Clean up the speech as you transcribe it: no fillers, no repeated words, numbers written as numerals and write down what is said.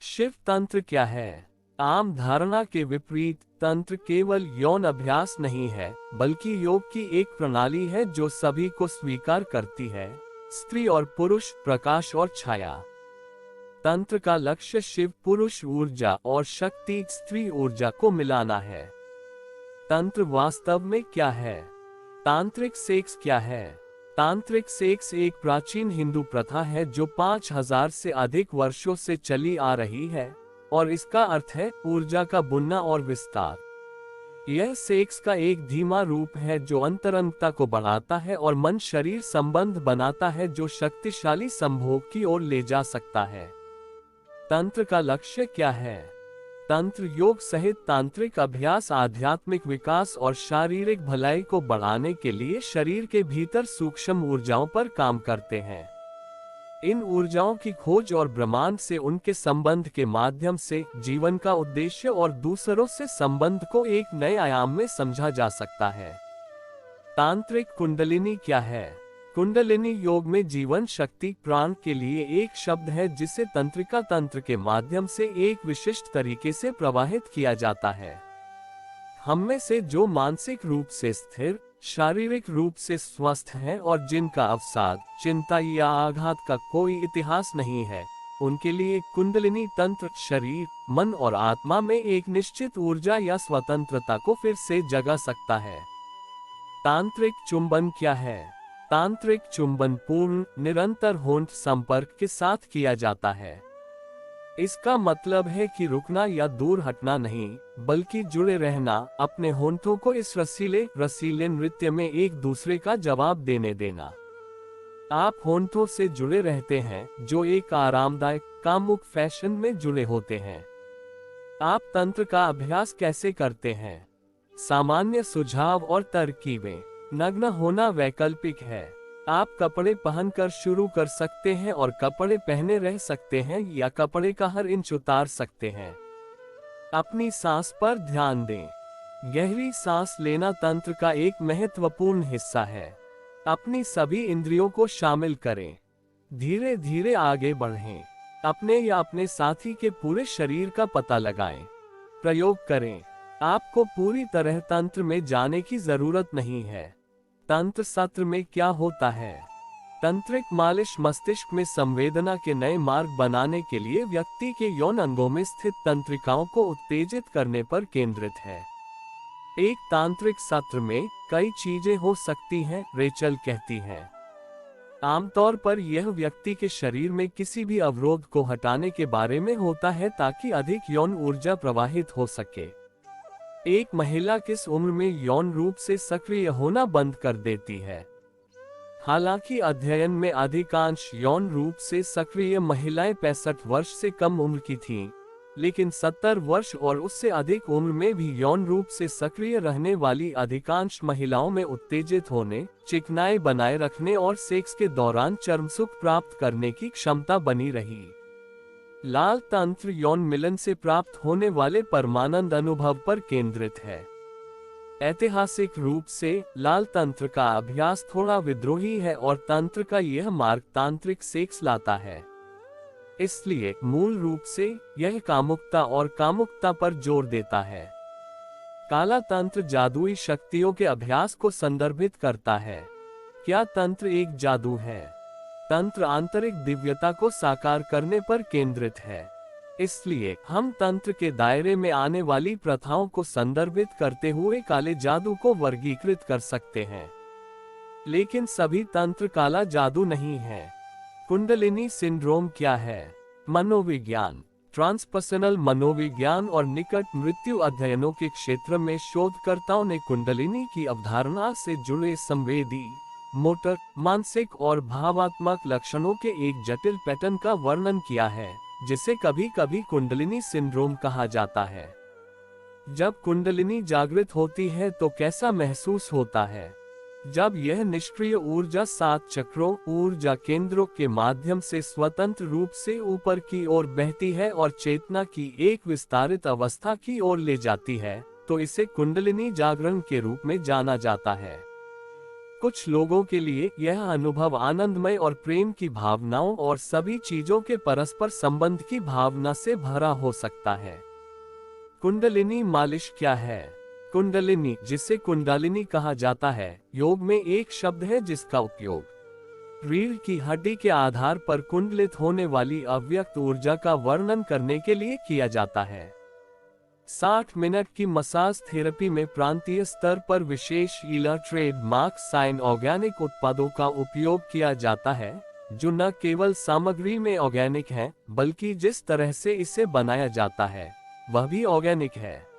शिव तंत्र क्या है? आम धारणा के विपरीत तंत्र केवल यौन अभ्यास नहीं है, बल्कि योग की एक प्रणाली है जो सभी को स्वीकार करती है, स्त्री और पुरुष, प्रकाश और छाया। तंत्र का लक्ष्य शिव पुरुष ऊर्जा और शक्ति स्त्री ऊर्जा को मिलाना है। तंत्र वास्तव में क्या है? तांत्रिक सेक्स क्या है? तांत्रिक सेक्स एक प्राचीन हिंदू प्रथा है जो 5000 से अधिक वर्षों से चली आ रही है, और इसका अर्थ है ऊर्जा का बुनना और विस्तार। यह सेक्स का एक धीमा रूप है जो अंतरंगता को बढ़ाता है और मन शरीर संबंध बनाता है जो शक्तिशाली संभोग की ओर ले जा सकता है। तंत्र का लक्ष्य क्या है? तंत्र योग सहित तांत्रिक अभ्यास आध्यात्मिक विकास और शारीरिक भलाई को बढ़ाने के लिए शरीर के भीतर सूक्ष्म ऊर्जाओं पर काम करते हैं। इन ऊर्जाओं की खोज और ब्रह्मांड से उनके संबंध के माध्यम से जीवन का उद्देश्य और दूसरों से संबंध को एक नए आयाम में समझा जा सकता है। तांत्रिक कुंडलिनी क्या है? कुंडलिनी योग में जीवन शक्ति प्राण के लिए एक शब्द है जिसे तंत्रिका तंत्र के माध्यम से एक विशिष्ट तरीके से प्रवाहित किया जाता है। हम में से जो मानसिक रूप से स्थिर, शारीरिक रूप से स्वस्थ हैं और जिनका अवसाद, चिंता या आघात का कोई इतिहास नहीं है, उनके लिए कुंडलिनी तंत्र शरीर, मन और आत्मा में एक निश्चित ऊर्जा या स्वतंत्रता को फिर से जगा सकता है। तांत्रिक चुंबन क्या है? तांत्रिक चुंबन पूर्ण, निरंतर होंठ संपर्क के साथ किया जाता है। इसका मतलब है कि रुकना या दूर हटना नहीं, बल्कि जुड़े रहना, अपने होंठों को इस रसीले नृत्य में एक दूसरे का जवाब देने देना। आप होंठों से जुड़े रहते हैं, जो एक आरामदायक, कामुक फैशन में जुड़े होते हैं। आप तंत्र का अभ्यास कैसे करते हैं? सामान्य सुझाव और तरकीबें। नग्न होना वैकल्पिक है। आप कपड़े पहनकर शुरू कर सकते हैं और कपड़े पहने रह सकते हैं या कपड़े का हर इंच उतार सकते हैं। अपनी सांस पर ध्यान दें। गहरी सांस लेना तंत्र का एक महत्वपूर्ण हिस्सा है। अपनी सभी इंद्रियों को शामिल करें। धीरे धीरे आगे बढ़ें। अपने या अपने साथी के पूरे शरीर का पता लगाएं। प्रयोग करें। आपको पूरी तरह तंत्र में जाने की जरूरत नहीं है। तंत्र सत्र में क्या होता है? तंत्रिक मालिश मस्तिष्क में संवेदना के नए मार्ग बनाने के लिए व्यक्ति के यौन अंगों में स्थित तंत्रिकाओं को उत्तेजित करने पर केंद्रित है। एक तांत्रिक सत्र में कई चीजें हो सकती हैं, रेचल कहती हैं। आमतौर पर यह व्यक्ति के शरीर में किसी भी अवरोध को हटाने के बारे में होता है ताकि अधिक यौन ऊर्जा प्रवाहित हो सके। एक महिला किस उम्र में यौन रूप से सक्रिय होना बंद कर देती है? हालांकि अध्ययन में अधिकांश यौन रूप से सक्रिय महिलाएं 65 वर्ष से कम उम्र की थीं, लेकिन 70 वर्ष और उससे अधिक उम्र में भी यौन रूप से सक्रिय रहने वाली अधिकांश महिलाओं में उत्तेजित होने, चिकनाई बनाए रखने और सेक्स के दौरान चरमसुख प्राप्त करने की क्षमता बनी रही। लाल तंत्र यौन मिलन से प्राप्त होने वाले परमानंद अनुभव पर केंद्रित है। ऐतिहासिक रूप से लाल तंत्र का अभ्यास थोड़ा विद्रोही है और तंत्र का यह मार्ग तांत्रिक सेक्स लाता है। इसलिए मूल रूप से यह कामुकता और कामुकता पर जोर देता है। काला तंत्र जादुई शक्तियों के अभ्यास को संदर्भित करता है। क्या तंत्र एक जादू है? तंत्र आंतरिक दिव्यता को साकार करने पर केंद्रित है। इसलिए हम तंत्र के दायरे में आने वाली प्रथाओं को संदर्भित करते हुए काले जादू को वर्गीकृत कर सकते हैं। लेकिन सभी तंत्र काला जादू नहीं है। कुंडलिनी सिंड्रोम क्या है? मनोविज्ञान, ट्रांसपर्सनल मनोविज्ञान और निकट मृत्यु अध्ययनों के क्षेत्र में शोधकर्ताओं ने कुंडलिनी की अवधारणा से जुड़े संवेदी, मोटर, मानसिक और भावात्मक लक्षणों के एक जटिल पैटर्न का वर्णन किया है, जिसे कभी कभी कुंडलिनी सिंड्रोम कहा जाता है। जब कुंडलिनी जागृत होती है तो कैसा महसूस होता है? जब यह निष्क्रिय ऊर्जा 7 चक्रों, ऊर्जा केंद्रों के माध्यम से स्वतंत्र रूप से ऊपर की ओर बहती है और चेतना की एक विस्तारित अवस्था की ओर ले जाती है, तो इसे कुंडलिनी जागरण के रूप में जाना जाता है। कुछ लोगों के लिए यह अनुभव आनंदमय और प्रेम की भावनाओं और सभी चीजों के परस्पर संबंध की भावना से भरा हो सकता है। कुंडलिनी मालिश क्या है? कुंडलिनी, जिसे कुंडलिनी कहा जाता है, योग में एक शब्द है जिसका उपयोग रीढ़ की हड्डी के आधार पर कुंडलित होने वाली अव्यक्त ऊर्जा का वर्णन करने के लिए किया जाता है। 60 मिनट की मसाज थेरेपी में प्रांतीय स्तर पर विशेष ईला ट्रेडमार्क साइन ऑर्गेनिक उत्पादों का उपयोग किया जाता है, जो न केवल सामग्री में ऑर्गेनिक है, बल्कि जिस तरह से इसे बनाया जाता है वह भी ऑर्गेनिक है।